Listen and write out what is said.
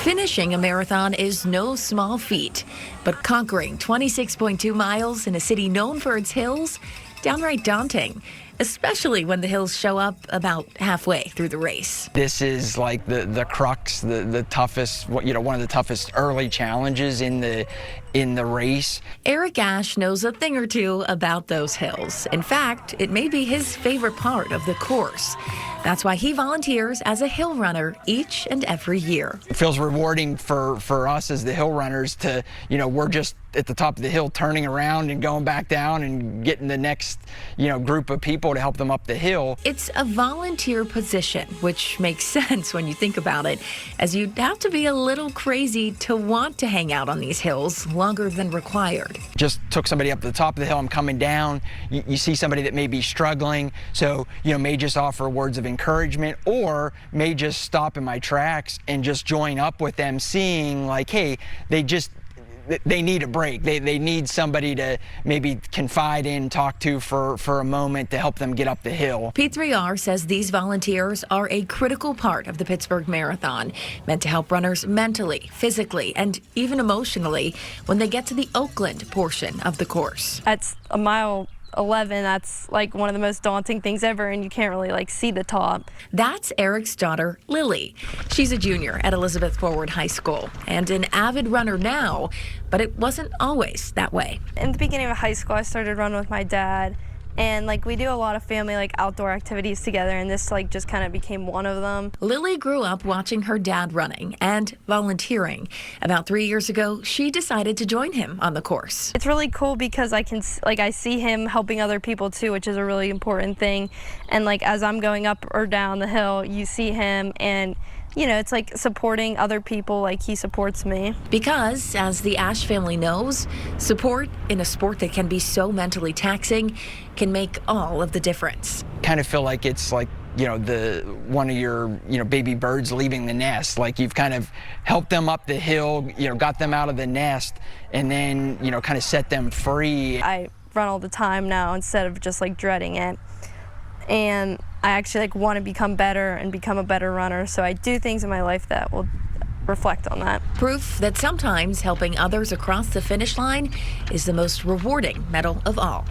Finishing a marathon is no small feat, but conquering 26.2 miles in a city known for its hills, downright daunting, especially when the hills show up about halfway through the race. This is like the crux, the toughest, one of the toughest early challenges in the race. Eric Ash knows a thing or two about those hills. In fact, it may be his favorite part of the course. That's why he volunteers as a hill runner each and every year. It feels rewarding for us as the hill runners to, we're just at the top of the hill turning around and going back down and getting the next, group of people to help them up the hill. It's a volunteer position, which makes sense when you think about it, as you'd have to be a little crazy to want to hang out on these hills longer than required. Just took somebody up to the top of the hill. I'm coming down. You see somebody that may be struggling, so may just offer words of encouragement, or may just stop in my tracks and just join up with them, seeing like, hey, they need a break. They need somebody to maybe confide in, talk to for a moment to help them get up the hill. P3R says these volunteers are a critical part of the Pittsburgh Marathon, meant to help runners mentally, physically, and even emotionally when they get to the Oakland portion of the course. That's a mile 11. That's like one of the most daunting things ever, and you can't really see the top. That's Eric's daughter, Lily. She's a junior at Elizabeth Forward High School and an avid runner now, but it wasn't always that way. In the beginning of high school, I started running with my dad, and we do a lot of family outdoor activities together, and this just kind of became one of them. Lily grew up watching her dad running and volunteering. About 3 years ago, she decided to join him on the course. It's really cool because I can I see him helping other people too, which is a really important thing. And as I'm going up or down the hill, you see him, and it's supporting other people like he supports me. Because, as the Ash family knows, support in a sport that can be so mentally taxing can make all of the difference. Kind of feel like it's the one of your baby birds leaving the nest. You've kind of helped them up the hill, got them out of the nest, and then kind of set them free. I run all the time now instead of just dreading it. And I actually want to become better and become a better runner, so I do things in my life that will reflect on that. Proof that sometimes helping others across the finish line is the most rewarding medal of all.